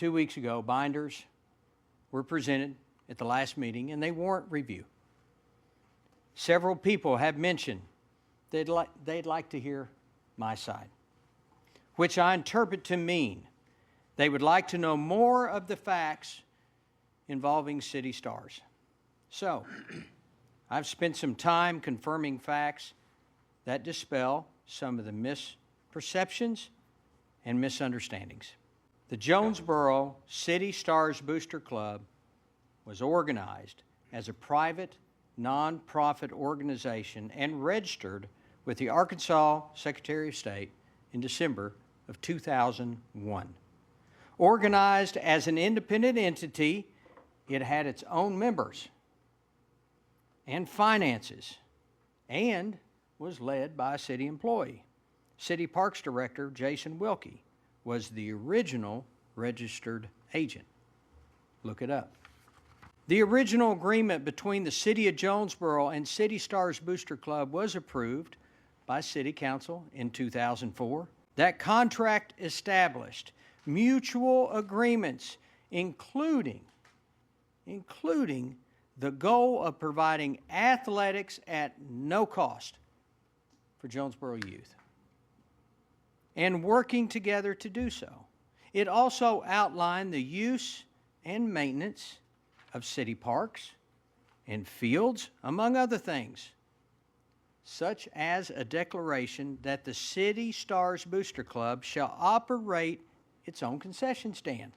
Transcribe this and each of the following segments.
2 weeks ago, binders were presented at the last meeting, and they warrant review. Several people have mentioned they'd like to hear my side, which I interpret to mean they would like to know more of the facts involving City Stars. So, I've spent some time confirming facts that dispel some of the misperceptions and misunderstandings. The Jonesboro City Stars Booster Club was organized as a private, non-profit organization and registered with the Arkansas Secretary of State in December of 2001. Organized as an independent entity, it had its own members and finances and was led by a city employee. City Parks Director Jason Wilkie was the original registered agent. Look it up. The original agreement between the City of Jonesboro and City Stars Booster Club was approved by City Council in 2004. That contract established mutual agreements, including the goal of providing athletics at no cost for Jonesboro youth, and working together to do so. It also outlined the use and maintenance of city parks and fields, among other things, such as a declaration that the City Stars Booster Club shall operate its own concession stand,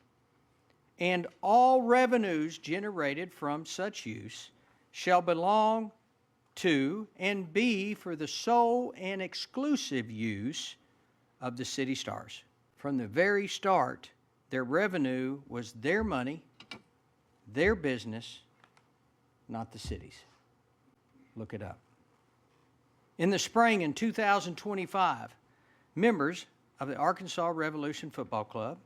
and all revenues generated from such use shall belong to and be for the sole and exclusive use of the City Stars. From the very start, their revenue was their money, their business, not the city's. Look it up. In the spring in 2025, members of the Arkansas Revolution Football Club,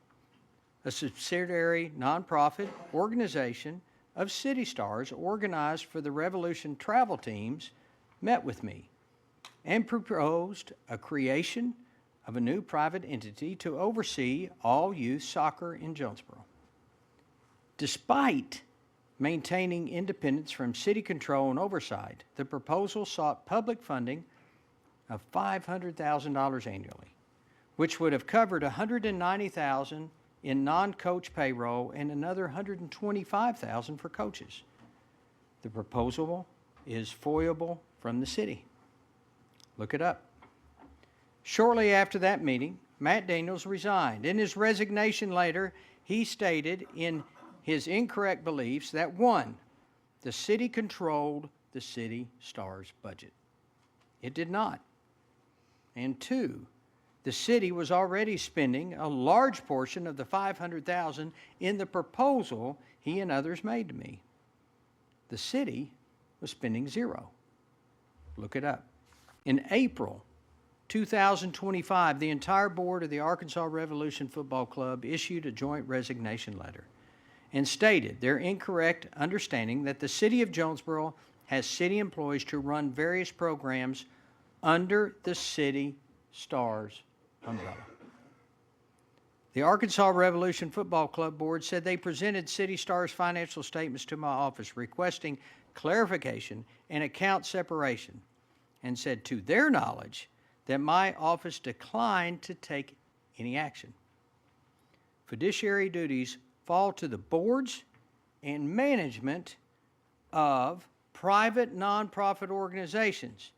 a subsidiary nonprofit organization of City Stars organized for the Revolution travel teams, met with me and proposed a creation of a new private entity to oversee all youth soccer in Jonesboro. Despite maintaining independence from city control and oversight, the proposal sought public funding of $500,000 annually, which would have covered $190,000 in non-coach payroll and another $125,000 for coaches. The proposal is foilable from the city. Look it up. Shortly after that meeting, Matt Daniels resigned. In his resignation letter, he stated in his incorrect beliefs that 1, the city controlled the City Stars budget. It did not. And 2, the city was already spending a large portion of the $500,000 in the proposal he and others made to me. The city was spending $0. Look it up. In April 2025, the entire board of the Arkansas Revolution Football Club issued a joint resignation letter and stated their incorrect understanding that the City of Jonesboro has city employees to run various programs under the City Stars umbrella. The Arkansas Revolution Football Club board said they presented City Stars financial statements to my office requesting clarification and account separation, and said to their knowledge that my office declined to take any action. Fiduciary duties fall to the boards and management of private nonprofit organizations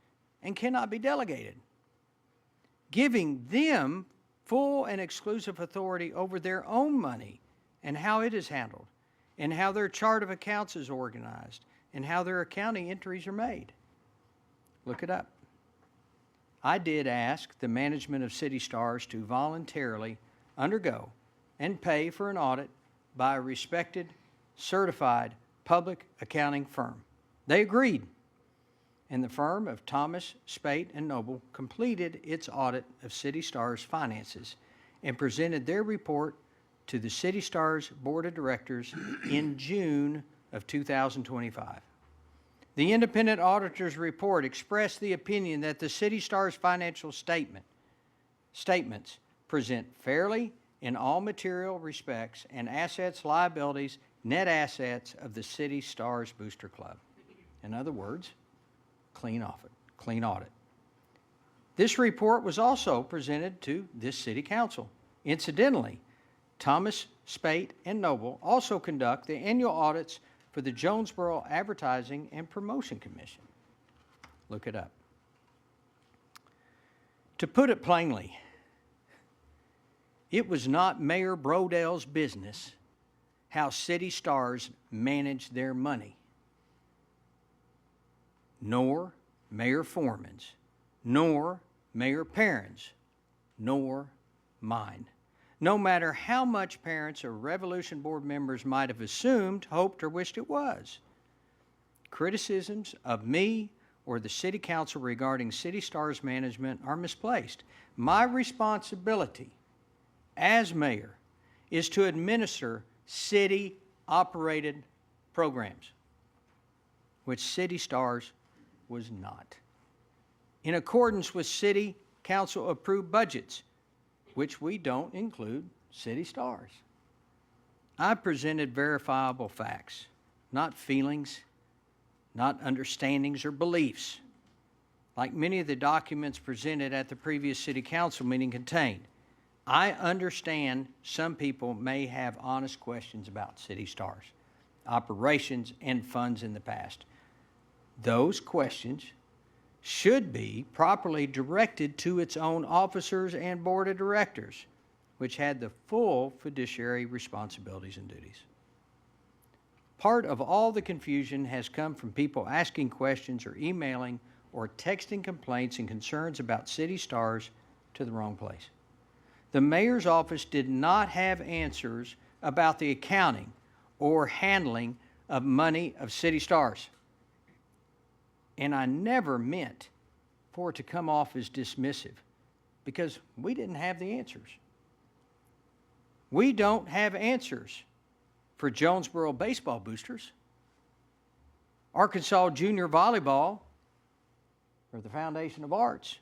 and cannot be delegated, giving them full and exclusive authority over their own money and how it is handled, and how their chart of accounts is organized, and how their accounting entries are made. Look it up. I did ask the management of City Stars to voluntarily undergo and pay for an audit by a respected, certified public accounting firm. They agreed, and the firm of Thomas, Spate, and Noble completed its audit of City Stars' finances and presented their report to the City Stars Board of Directors in June of 2025. The independent auditor's report expressed the opinion that the City Stars financial statements present fairly in all material respects and assets, liabilities, net assets of the City Stars Booster Club. In other words, clean audit. This report was also presented to this City Council. Incidentally, Thomas, Spate, and Noble also conduct the annual audits for the Jonesboro Advertising and Promotion Commission. Look it up. To put it plainly, it was not Mayor Brodell's business how City Stars managed their money, nor Mayor Foreman's, nor Mayor Perrin's, nor mine. No matter how much parents or Revolution Board members might have assumed, hoped, or wished it was. Criticisms of me or the City Council regarding City Stars management are misplaced. My responsibility as mayor is to administer city-operated programs, which City Stars was not. In accordance with City Council-approved budgets, which we don't include City Stars. I presented verifiable facts, not feelings, not understandings or beliefs, like many of the documents presented at the previous City Council meeting contained. I understand some people may have honest questions about City Stars, operations, and funds in the past. Those questions should be properly directed to its own officers and board of directors, which had the full fiduciary responsibilities and duties. Part of all the confusion has come from people asking questions or emailing or texting complaints and concerns about City Stars to the wrong place. The mayor's office did not have answers about the accounting or handling of money of City Stars. And I never meant for it to come off as dismissive, because we didn't have the answers. We don't have answers for Jonesboro baseball boosters, Arkansas junior volleyball, or the Foundation of Arts.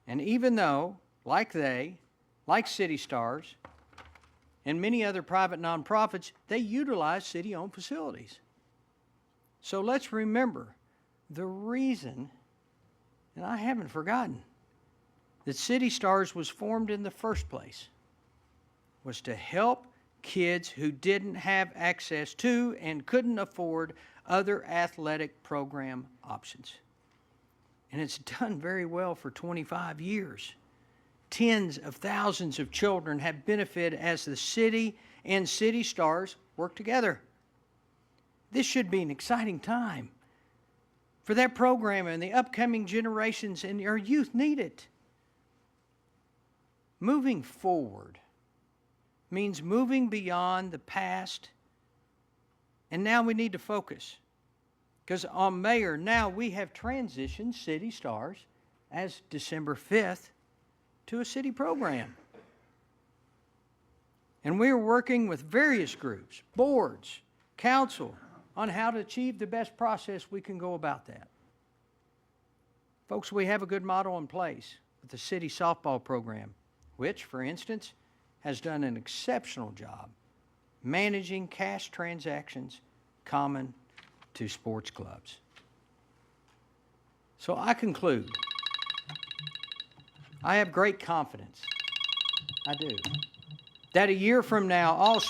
And even though, like City Stars, and many other private nonprofits, they utilize city-owned facilities. So let's remember the reason, and I haven't forgotten, that City Stars was formed in the first place was to help kids who didn't have access to and couldn't afford other athletic program options. And it's done very well for 25 years. Tens of thousands of children have benefited as the city and City Stars work together. This should be an exciting time for that program, and the upcoming generations and our youth need it. Moving forward means moving beyond the past, and now we need to focus. Because on Mayor, now we have transitioned City Stars as December 5th to a city program. And we are working with various groups, boards, council, on how to achieve the best process we can go about that. Folks, we have a good model in place with the city softball program, which, for instance, has done an exceptional job managing cash transactions common to sports clubs. So I conclude, I have great confidence, I do, that a year from now, all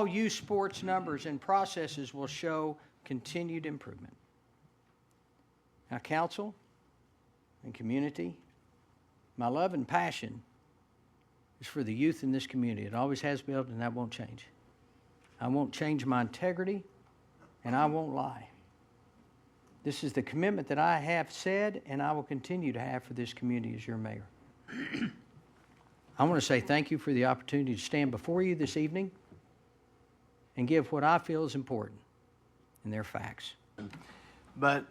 youth sports numbers and processes will show continued improvement. Now, council and community, my love and passion is for the youth in this community. It always has been, and that won't change. I won't change my integrity, and I won't lie. This is the commitment that I have said, and I will continue to have for this community as your mayor. I want to say thank you for the opportunity to stand before you this evening and give what I feel is important, and they're facts. But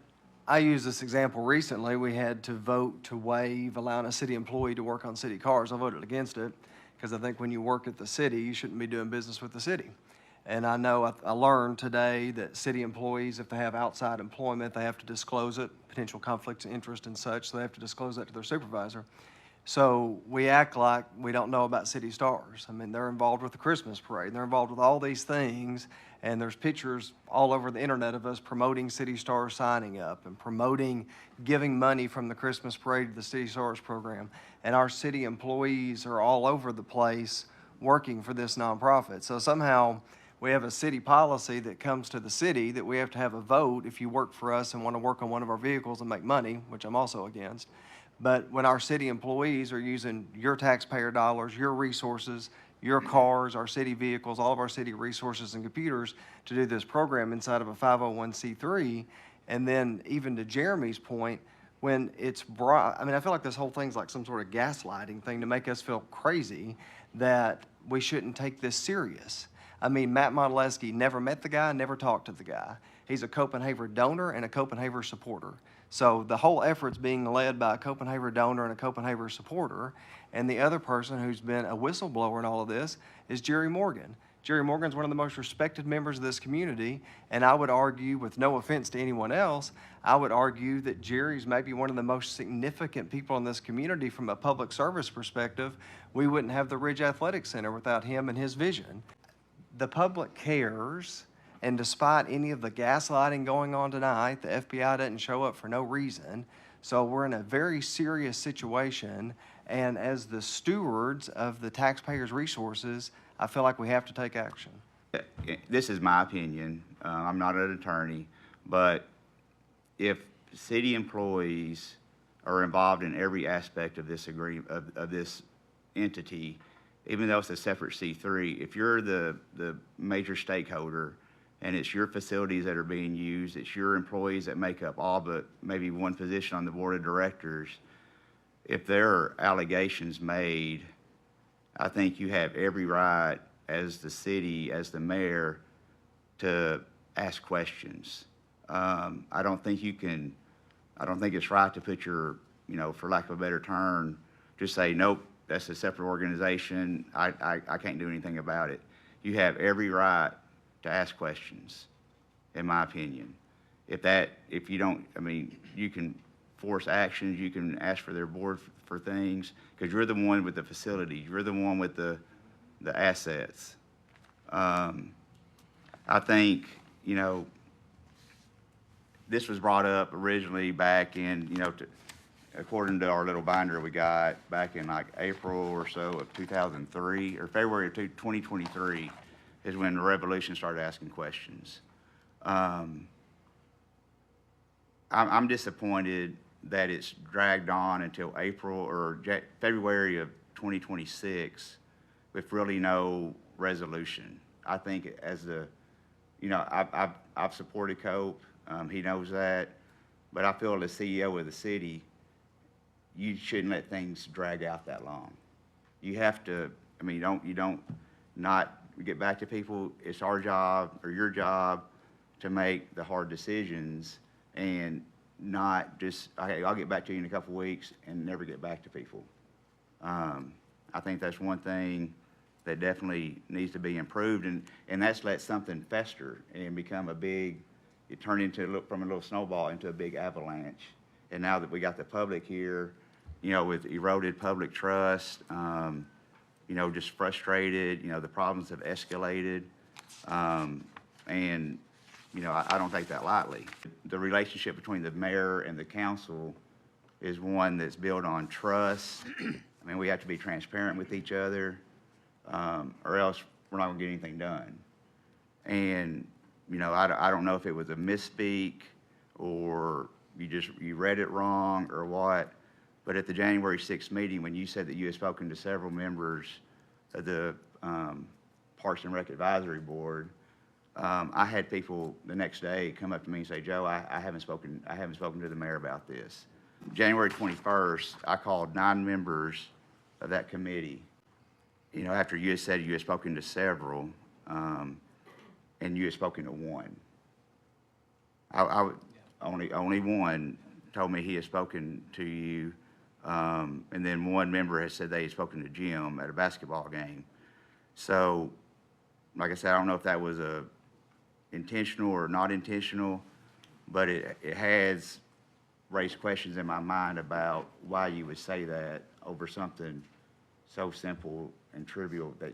I used this example recently. We had to vote to waive allowing a city employee to work on city cars. I voted against it because I think when you work at the city, you shouldn't be doing business with the city. And I know I learned today that city employees, if they have outside employment, they have to disclose it, potential conflicts of interest and such, so they have to disclose that to their supervisor. So we act like we don't know about City Stars. I mean, they're involved with the Christmas parade, they're involved with all these things, and there's pictures all over the internet of us promoting City Stars signing up and promoting giving money from the Christmas parade to the City Stars program. And our city employees are all over the place working for this nonprofit. So somehow we have a city policy that comes to the city that we have to have a vote if you work for us and want to work on one of our vehicles and make money, which I'm also against. But when our city employees are using your taxpayer dollars, your resources, your cars, our city vehicles, all of our city resources and computers to do this program inside of a 501c3, and then even to Jeremy's point, when it's brought, I mean, I feel like this whole thing's like some sort of gaslighting thing to make us feel crazy that we shouldn't take this serious. I mean, Matt Modeleski never met the guy, never talked to the guy. He's a Copenhaver donor and a Copenhaver supporter. So the whole effort's being led by a Copenhaver donor and a Copenhaver supporter. And the other person who's been a whistleblower in all of this is Jerry Morgan. Jerry Morgan's one of the most respected members of this community, and I would argue, with no offense to anyone else, I would argue that Jerry's maybe one of the most significant people in this community from a public service perspective. We wouldn't have the Ridge Athletic Center without him and his vision. The public cares, and despite any of the gaslighting going on tonight, the FBI doesn't show up for no reason. So we're in a very serious situation, and as the stewards of the taxpayers' resources, I feel like we have to take action. This is my opinion. I'm not an attorney, but if city employees are involved in every aspect of this agreement, of this entity, even though it's a separate C3, if you're the major stakeholder and it's your facilities that are being used, it's your employees that make up all but maybe one position on the board of directors, if there are allegations made, I think you have every right as the city, as the mayor, to ask questions. I don't think it's right to put your, for lack of a better term, just say, nope, that's a separate organization, I can't do anything about it. You have every right to ask questions, in my opinion. If you don't, you can force actions, you can ask for their board for things, because you're the one with the facilities, you're the one with the assets. I think, this was brought up originally back in, according to our little binder we got back in like April or so of 2003, or February of 2023 is when the revolution started asking questions. I'm disappointed that it's dragged on until April or February of 2026 with really no resolution. I think as I've supported Cope, he knows that, but I feel as CEO of the city, you shouldn't let things drag out that long. You have to, you don't not get back to people. It's our job or your job to make the hard decisions and not just, okay, I'll get back to you in a couple of weeks and never get back to people. I think that's one thing that definitely needs to be improved, and that's let something fester and become it turned into from a little snowball into a big avalanche. And now that we got the public here, with eroded public trust, just frustrated, the problems have escalated, and I don't take that lightly. The relationship between the mayor and the council is one that's built on trust. We have to be transparent with each other, or else we're not gonna get anything done. And, I don't know if it was a misspeak or you read it wrong or what, but at the January 6th meeting, when you said that you had spoken to several members of the Parks and Rec Advisory Board, I had people the next day come up to me and say, Joe, I haven't spoken to the mayor about this. January 21st, I called 9 members of that committee, after you had said you had spoken to several, and you had spoken to one. Only one told me he had spoken to you, and then one member had said they had spoken to Jim at a basketball game. So like I said, I don't know if that was intentional or not intentional, but it has raised questions in my mind about why you would say that over something so simple and trivial that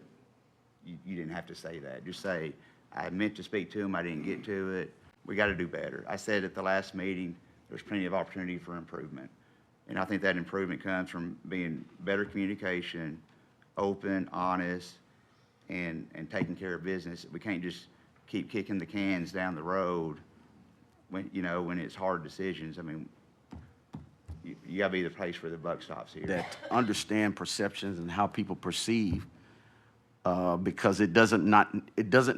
you didn't have to say that. Just say, I meant to speak to him, I didn't get to it. We got to do better. I said at the last meeting, there's plenty of opportunity for improvement. And I think that improvement comes from being better communication, open, honest, and taking care of business. We can't just keep kicking the cans down the road when it's hard decisions. I mean, you got to be the place where the buck stops here. That understand perceptions and how people perceive, because it doesn't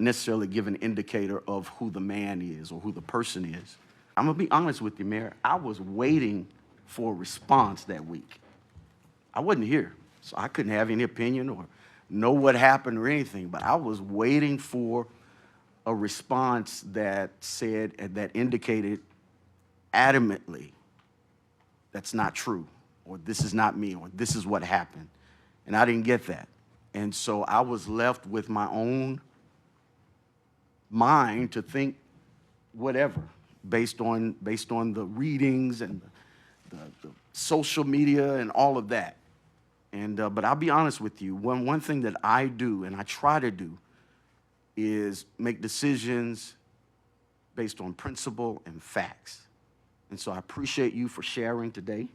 necessarily give an indicator of who the man is or who the person is. I'm gonna be honest with you, Mayor. I was waiting for a response that week. I wasn't here, so I couldn't have any opinion or know what happened or anything, but I was waiting for a response that said, that indicated adamantly, that's not true, or this is not me, or this is what happened. And I didn't get that. And so I was left with my own mind to think whatever, based on the readings and the social media and all of that. And but I'll be honest with you, one thing that I do and I try to do is make decisions based on principle and facts. And so I appreciate you for sharing today.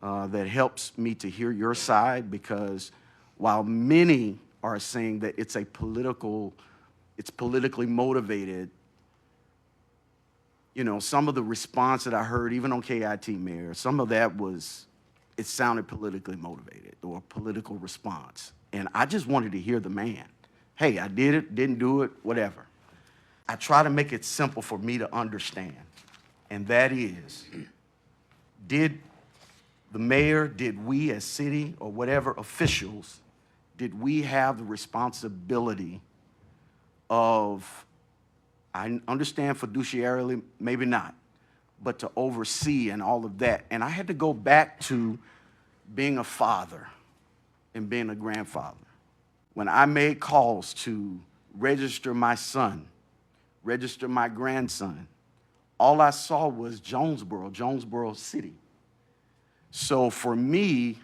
That helps me to hear your side, because while many are saying that it's politically motivated, some of the response that I heard, even on KIT, Mayor, some of that it sounded politically motivated or a political response. And I just wanted to hear the man. Hey, I did it, didn't do it, whatever. I try to make it simple for me to understand. And that is, did the mayor, did we as city or whatever officials, did we have the responsibility of, I understand fiduciarily, maybe not, but to oversee and all of that. And I had to go back to being a father and being a grandfather. When I made calls to register my son, register my grandson, all I saw was Jonesboro City. So for me,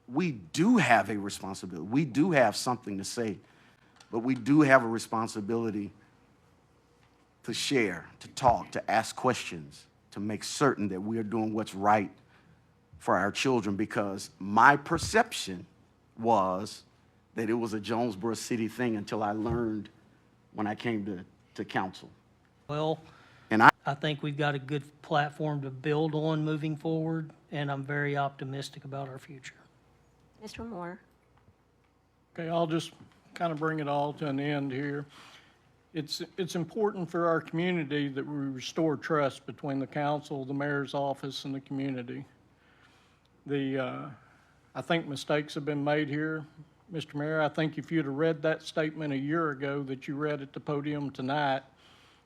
we do have a responsibility. We do have something to say, but we do have a responsibility to share, to talk, to ask questions, to make certain that we are doing what's right for our children, because my perception was that it was a Jonesboro City thing until I learned when I came to council. Well, And I think we've got a good platform to build on moving forward, and I'm very optimistic about our future. Mr. Moore. Okay, I'll just kind of bring it all to an end here. It's important for our community that we restore trust between the council, the mayor's office, and the community. I think mistakes have been made here, Mr. Mayor. I think if you'd have read that statement a year ago that you read at the podium tonight,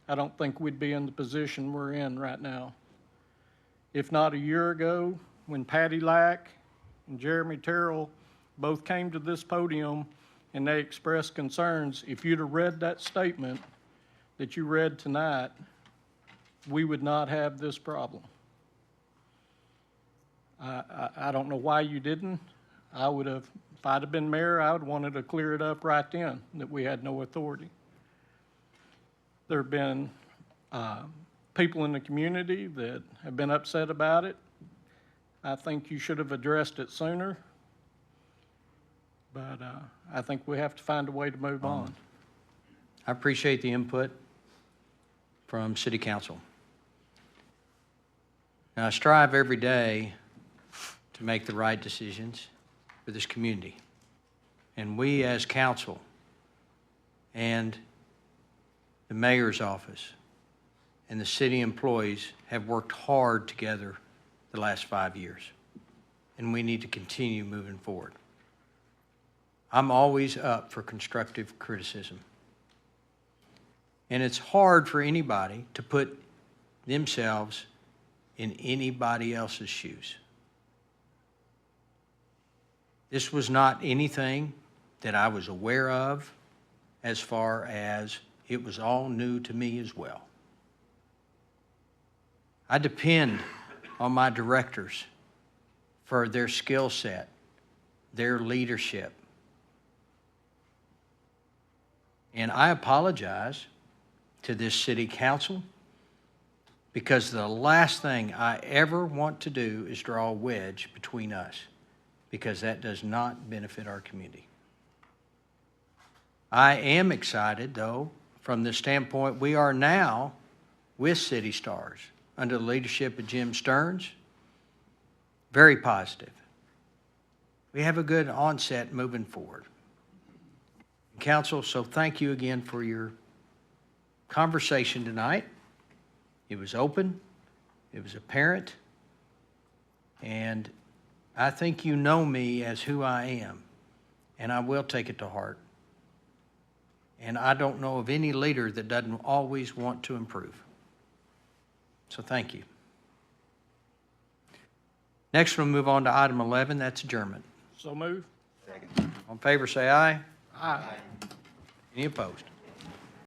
I don't think we'd be in the position we're in right now. If not a year ago, when Patty Lack and Jeremy Terrell both came to this podium and they expressed concerns, if you'd have read that statement that you read tonight, we would not have this problem. I don't know why you didn't. I would have, if I'd have been mayor, I would have wanted to clear it up right then, that we had no authority. There have been people in the community that have been upset about it. I think you should have addressed it sooner, but I think we have to find a way to move on. I appreciate the input from City Council. Now, I strive every day to make the right decisions for this community. And we as council and the mayor's office and the city employees have worked hard together the last 5 years. And we need to continue moving forward. I'm always up for constructive criticism. And it's hard for anybody to put themselves in anybody else's shoes. This was not anything that I was aware of as far as it was all new to me as well. I depend on my directors for their skill set, their leadership. And I apologize to this city council because the last thing I ever want to do is draw a wedge between us, because that does not benefit our community. I am excited, though, from the standpoint we are now with City Stars under the leadership of Jim Stearns. Very positive. We have a good onset moving forward. Council, so thank you again for your conversation tonight. It was open, it was apparent, and I think you know me as who I am, and I will take it to heart. And I don't know of any leader that doesn't always want to improve. So thank you. Next, we'll move on to item 11, that's adjournment. So move. All in favor, say aye. Aye. Any opposed?